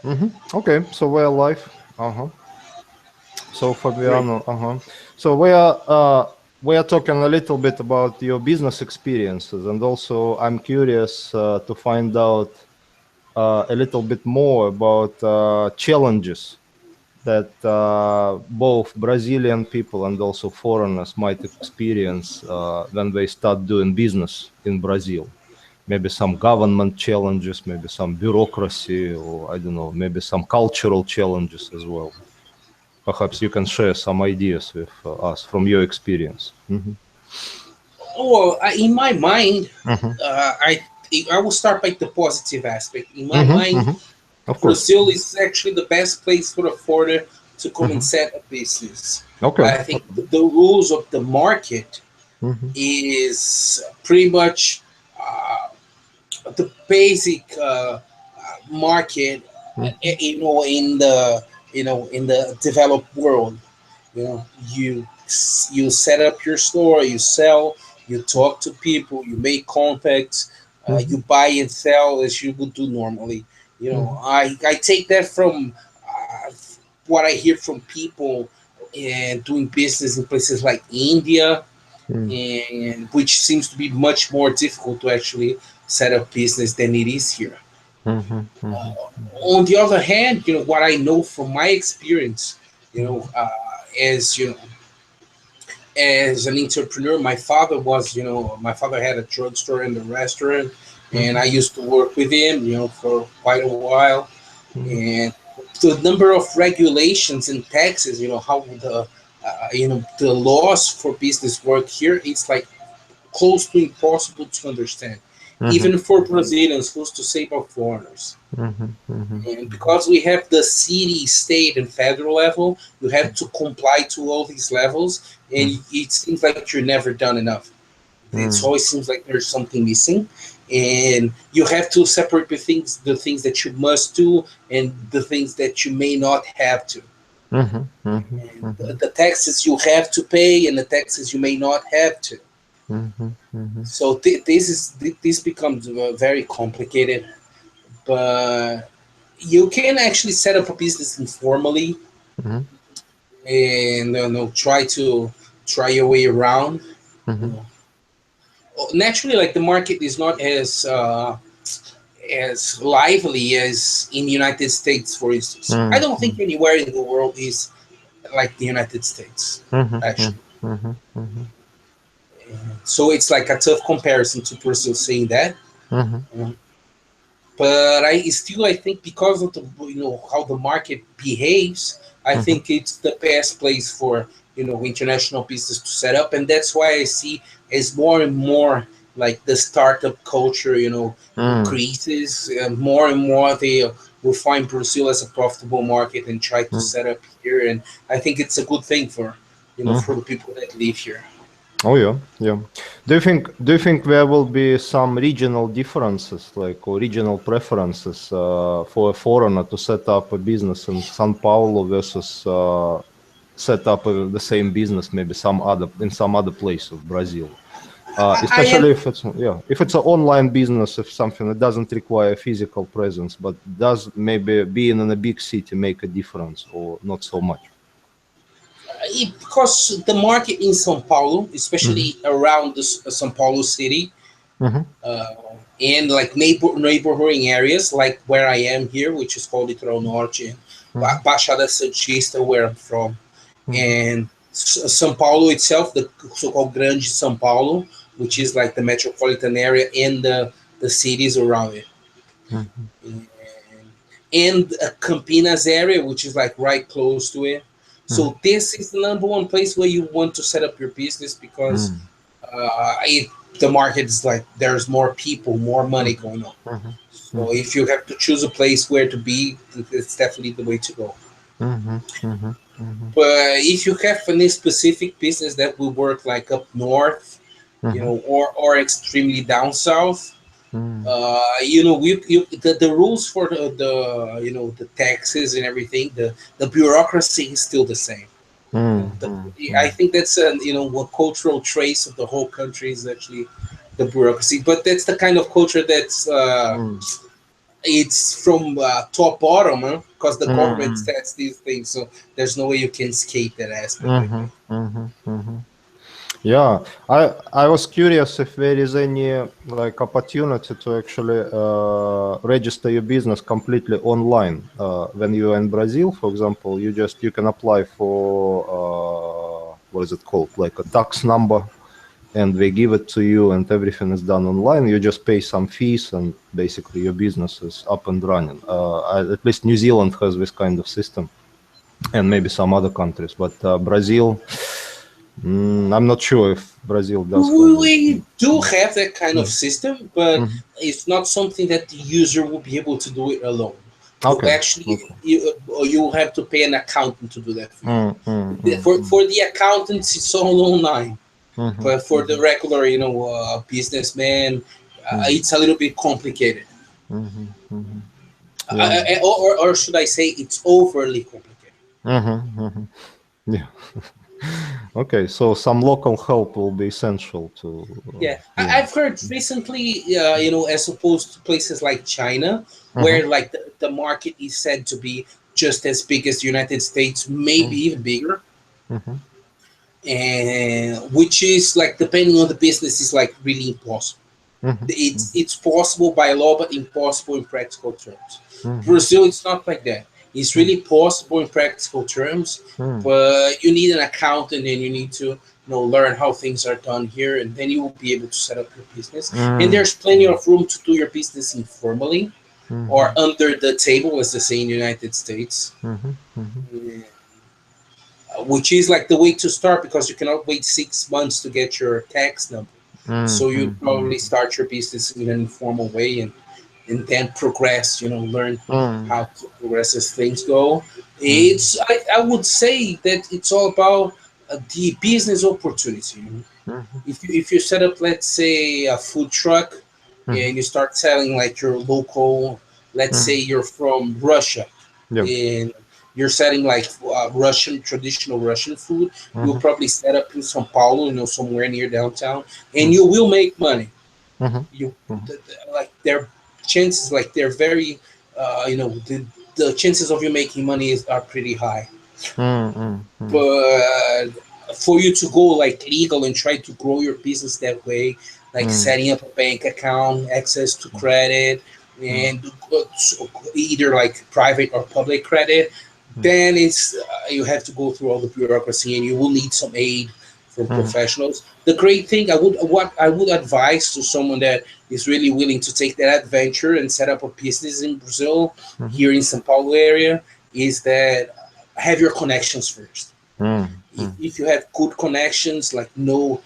Okay, so we're live. Uh-huh. So Great. Fabiano, So we are talking a little bit about your business experiences, and also I'm curious to find out a little bit more about challenges that both Brazilian people and also foreigners might experience when they start doing business in Brazil. Maybe some government challenges, maybe some bureaucracy, or I don't know, maybe some cultural challenges as well. Perhaps you can share some ideas with us from your experience. Well, in my mind, Hmm. uh, I I will start by the positive aspect. In my Hmm. mind, Hmm. Of course. Brazil is actually the best place for a foreigner to come and Hmm. set a business. Okay. I think the rules of the market Hmm. is pretty much the basic market, Hmm. in the developed world. You know, you set up your store, you sell, you talk to people, you make contacts, Hmm. you buy and sell as you would do normally. Hmm. I take that from what I hear from people and doing business in places like India, and which seems to be much more difficult to actually set up business than it is here. Hmm. On the other hand, what I know from my experience, you know, uh, as as an entrepreneur, my father had a drugstore and a restaurant, and I Hmm. used to work with him, for quite a while. Hmm. And the number of regulations and taxes, how the laws for business work here, it's like close to impossible to understand, Hmm. even for Brazilians, who's to say about foreigners. Hmm. Hmm. And because we have the city, state, and federal level, you have to comply to all these levels, and it seems like you're never done enough. It Hmm. always seems like there's something missing, and you have to separate the things that you must do, and the things that you may not have to. Hmm. Hmm. And Hmm. the taxes you have to pay, and the taxes you may not have to. Hmm. Hmm. So this becomes very complicated, but you can actually set up a business informally and try your way around. You Hmm. know, naturally, like the market is not as lively as in the United States, for instance. I don't think anywhere in the world is like the United States, Hmm. actually. Hmm. Hmm. So it's like a tough comparison to Brazil saying that. Hmm. Um, but I think because of the how the market behaves, I Hmm. think it's the best place for international business to set up, and that's why I see as more and more like the startup culture increases, more and more they will find Brazil as a profitable market and try to set up here, and I think it's a good thing for Hmm. for the people that live here. Oh yeah, yeah. Do you think there will be some regional differences, like or regional preferences for a foreigner to set up a business in São Paulo versus set up the same business maybe some other place of Brazil? I Especially have if it's an online business, if something that doesn't require physical presence, but does maybe being in a big city make a difference or not so much? because the market in São Paulo, Mm-hmm. especially around the São Paulo city, Mm-hmm. uh, and like neighboring areas, like where I am here, which is called Litoral Norte, and Mm-hmm. Baixada Santista, where I'm from, Mm-hmm. and São Paulo itself, the so-called Grande São Paulo, which is like the metropolitan area and the cities around it, Mm-hmm. and Campinas area, which is like right close to it. So this is the number one place where you want to set up your business because Mm-hmm. the market is like there's more people, more money Mhm, going on. mhm, So mhm, if you have to choose a place where to be, it's definitely the way to go. mhm, mhm, mhm, But if you have any specific business that will work like up north, mhm, or extremely down south, mhm, the rules for the taxes and everything, the bureaucracy is still the same. mhm, I mhm, think that's a cultural trace of the whole country is actually the bureaucracy. But that's the kind of culture that's it's from top bottom, because the government Mm, sets these things, so there's no way you can escape that aspect, I mm-hmm, think. mm-hmm, mm-hmm. Yeah, I was curious if there is any like opportunity to actually register your business completely online. When you are in Brazil, for example, you can apply for what is it called, like a tax number, and they give it to you, and everything is done online. You just pay some fees, and basically your business is up and running. At least New Zealand has this kind of system, and maybe some other countries, but Brazil. I'm not sure if Brazil does have it. We do have that kind of Mm, system, but mhm. it's not something that the user will be able to do it alone. You Okay. actually Okay. you will have to pay an accountant to do that for you. Mm, mm, mm, mm, For the accountants, it's all online, mhm, but for the mhm, regular, businessman, mm, it's a little bit complicated. mhm, mhm. Yeah. Or should I say, it's overly complicated. Mhm, mhm. Yeah. Okay. So some local help will be essential to. Yeah, Yeah. I've heard recently, as opposed to places like China, Mhm, where like the market is said to be just as big as the United States, maybe mm, even bigger, mhm, and which is like, depending on the business, is like really impossible. mhm, mhm, It's possible by law, but impossible in practical terms. mhm, Brazil, it's not like that. It's mm, really possible in practical terms, mm, but you need an accountant and you need to learn how things are done here, and then you will be able to set up your business. And mm, there's plenty of room to do your business informally or mhm, under the table, as they say in the United States, mhm, mhm, which is like the way to start, because you cannot wait 6 months to get your tax number. mm, So you mm, probably start your business in an informal way, and then progress, learn mm, how to progress as things go. mm, I would say that it's all about the business opportunity. mhm, If you set up, let's say, a food truck, mhm, and you start selling like your local, let's say mm. you're from Russia, Yeah. and you're selling like Russian, traditional Russian food, you'll Mhm, probably set up in São Paulo, somewhere near downtown, and mm, you will make money. mhm, You mhm, like, their chances, like, they're very, the chances of you making money are pretty high. mm, mm, mm, But for you to go like legal and try to grow your business that way, like mm, setting up a bank account, access to credit, mm, and either like private or public credit, mm, then it's you have to go through all the bureaucracy, and you will need some aid from mhm, professionals. The great thing, I would advise to someone that is really willing to take that adventure and set up a business in Brazil, mhm, here in São Paulo area, is that have your connections first. mm, mm, If you have good connections, like, know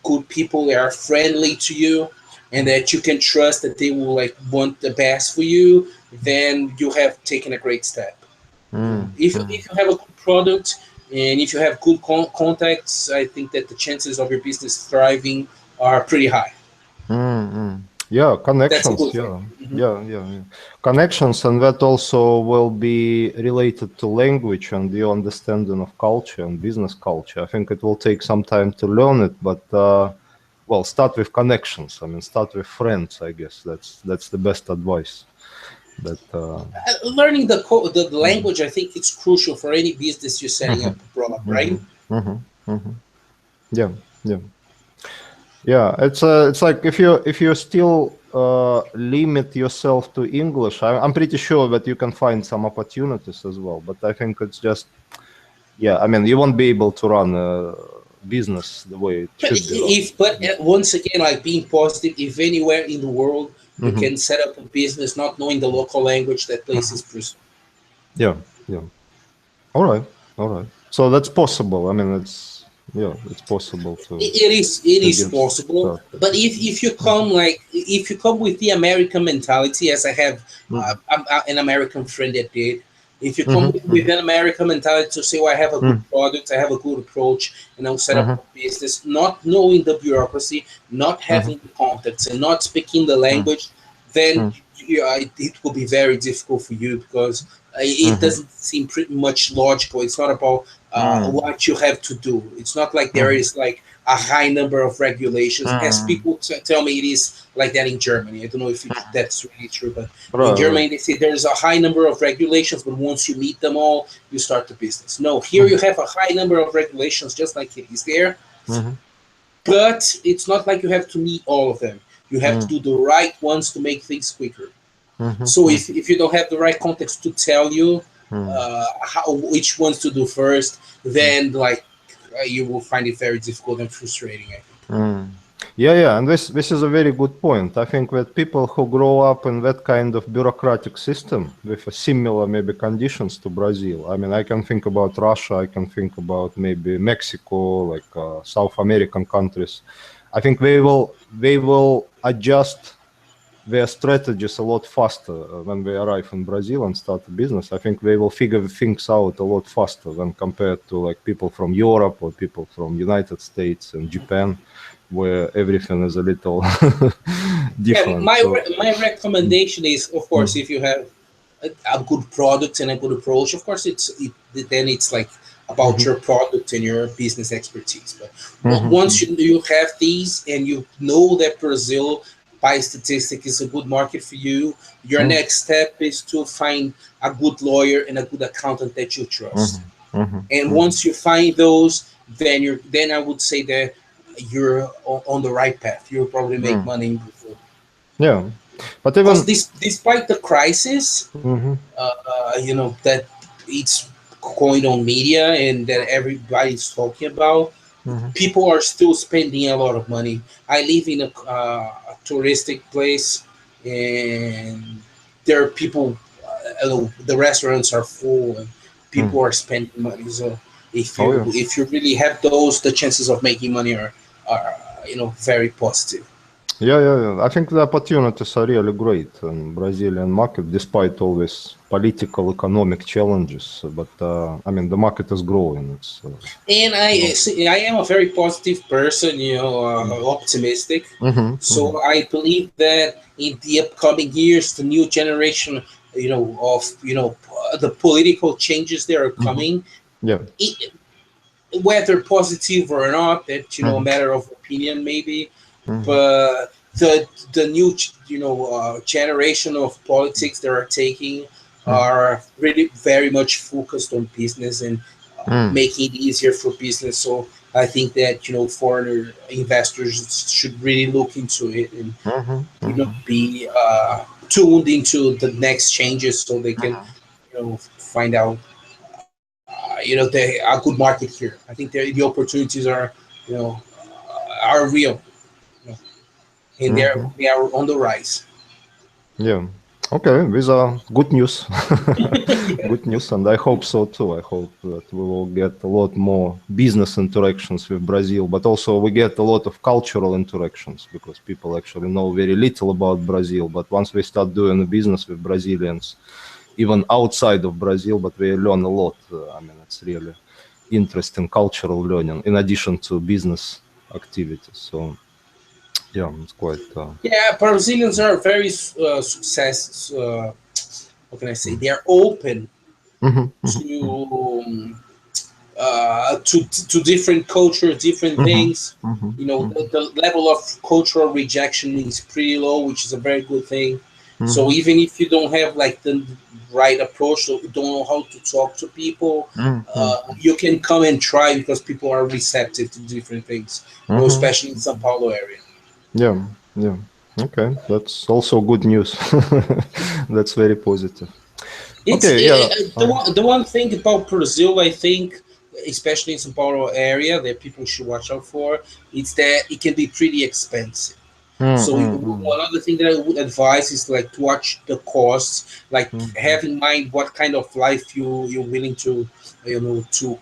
good people that are friendly to you, and mm, that you can trust that they will like want the best for you, then you have taken a great step. mm, If you have a good product, and if you have good contacts, I think that the chances of your business thriving are pretty high. mm, mm. Yeah, That's a connections. good thing. Yeah, yeah, yeah, yeah. Connections, and that also will be related to language and your understanding of culture and business culture. I think it will take some time to learn it, but well, start with connections. I mean, start with friends. I guess that's the best advice. That. Learning the Mhm, language, I think it's crucial for any business you're setting up mhm, abroad, right? mhm, mhm, mhm. Yeah, yeah. Yeah, it's like if you still limit yourself to English, I'm pretty sure that you can find some opportunities as well. But I think it's just, yeah, I mean, you won't be able to run a business the way it But should be run. once again, like, being positive, if anywhere in the world you Hmm. can set up a business not knowing the local language, that place is Brazil. Yeah, yeah. All right, all right. So that's possible. I mean, it's yeah, it's possible It is get possible, started. but if you come with the American mentality, as I have, Hmm. an American friend that did. If you come Hmm. with an American mentality to say, "Well, I have a good Hmm. product, I have a good approach, and I'll set up Hmm. a business," not knowing the bureaucracy, not Hmm. having the contacts, and not speaking the language, then it will be very difficult for you, because it Hmm. doesn't seem pretty much logical. It's not about Hmm. what you have to do. It's not like there Hmm. is like a high number of regulations, as Mm. people tell me it is like that in Germany. I don't know if that's really true, but in Right, right. Germany they say there's a high number of regulations, but once you meet them all, you start the business. No, here you Mhm, have a high number of regulations, just like it is there, mhm, but it's not like you have to meet all of them. You have to mm, do the right ones to make things quicker. mhm, So mhm, if you don't have the right context to tell you mm, which ones to do first, mm, then like you will find it very difficult and frustrating. I think. mm. Yeah, yeah, and this is a very good point. I think that people who grow up in that kind of bureaucratic system with a similar maybe conditions to Brazil. I mean, I can think about Russia, I can think about maybe Mexico, like South American countries. I think they will adjust their strategies a lot faster when they arrive in Brazil and start a business. I think they will figure things out a lot faster than compared to like people from Europe or people from United States and Japan, where everything is a little Yeah, different. So, my mm, recommendation is, of course, mm, if you have a good product and a good approach, of course, then it's like about mhm, your product and your business expertise. But mhm, once mhm, you have these and you know that Brazil, by statistic, is a good market for you, your mm, next step is to find a good lawyer and a good accountant that you trust. mhm, mhm, And mhm, once you find those, then I would say that you're on the right path. You'll probably make mm. money in Brazil. Yeah, but Because even despite the crisis, mhm, that it's going on media and that everybody's talking about, mhm, people are still spending a lot of money. I live in a touristic place, and there are people. The restaurants are full, and mm. people are spending money. So if Oh you yeah. if you really have those, the chances of making money are very positive. Yeah, yeah, yeah. I think the opportunities are really great in Brazilian market, despite all these political, economic challenges. But I mean, the market is growing. It's And I well, see, I am a very positive person, mm, optimistic. mhm, mhm, So I believe that in the upcoming years, the new generation, of the political changes that are mhm. coming, Yeah. it, whether positive or not, that a Mhm, matter of opinion maybe, mhm, but the new generation of politics that are taking mhm, are really very much focused on business and mm, making it easier for business. So I think that foreigner investors should really look into it and mhm, mhm, be tuned into the next changes so they can mhm, find out a good market here. I think the opportunities are real, you know, and mhm. they are on the rise. Yeah. Okay, these are good news. Good news, and I hope so too. I hope that we will get a lot more business interactions with Brazil, but also we get a lot of cultural interactions because people actually know very little about Brazil. But once we start doing business with Brazilians, even outside of Brazil, but we learn a lot. I mean, it's really interesting cultural learning in addition to business activities. So yeah, it's quite. Yeah, Brazilians are very success. What can I say? Mm. They are open Mhm, mhm, to to different cultures, different mhm, things. mhm, mhm, The level of cultural rejection is pretty low, which is a very good thing. So mhm, even if you don't have like the right approach, or you don't know how to talk to people, mhm, mhm, you can come and try because people are receptive to different things. mhm. Especially in São Paulo area. Yeah, yeah. Okay, that's also good news. That's very positive. It's Okay, yeah. the one thing about Brazil, I think, especially in São Paulo area, that people should watch out for. It's that it can be pretty expensive. Mm, So mm, mm, one other thing that I would advise is like to watch the costs, like mm, have in mind what kind of life you're willing to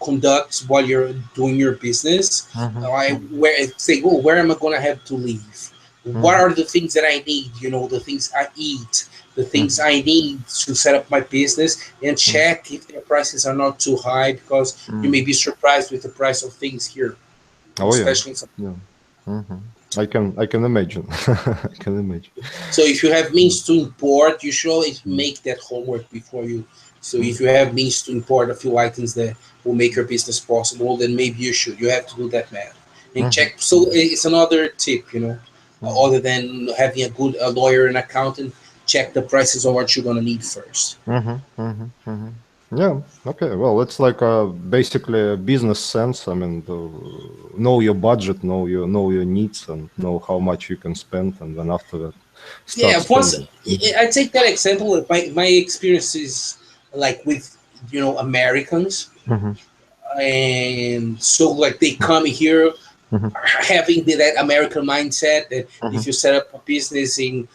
conduct while you're doing your business. mhm, I mhm, where say, oh, where am I gonna have to live? What mhm, are the things that I need? The things I eat, the things mhm, I need to set up my business, and mm, check if their prices are not too high because you may mm. be surprised with the price of things here, Oh yeah, especially in some. yeah. Mhm. I can imagine. I can imagine. So if you have Mm, means to import, you should always mm, make that homework before you. So if you mm. have means to import a few items that will make your business possible, then maybe you should. You have to do that math. and check. So it's another tip, other than having a good lawyer and accountant, check the prices of what you're gonna need first. Yeah. Okay. Well, it's like basically a business sense. I mean, know your budget, know your needs, and know how much you can spend, and then after that, start Yeah, once spending. I take that example, my experience is like with Americans, Mm-hmm. and so like they come here Mm-hmm. having that American mindset that Mm-hmm. if you set up a business in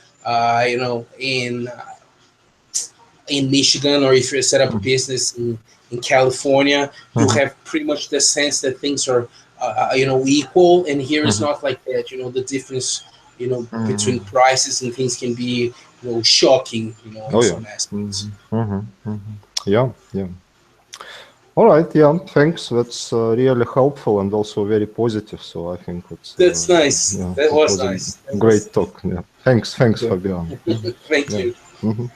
in Michigan, or if you set up a business in California, you Mm-hmm. have pretty much the sense that things are equal. And here is Mm-hmm. not like that. The difference between Mm-hmm. prices and things can be shocking in Oh yeah. some aspects. Mm-hmm. Yeah. Yeah. All right. Yeah. Thanks. That's really helpful and also very positive. So I think it's That's nice. yeah, That it was was a nice. That was great talk. Yeah. Thanks. Thanks, good. Fabiano. Thank Yeah. you. Mhm.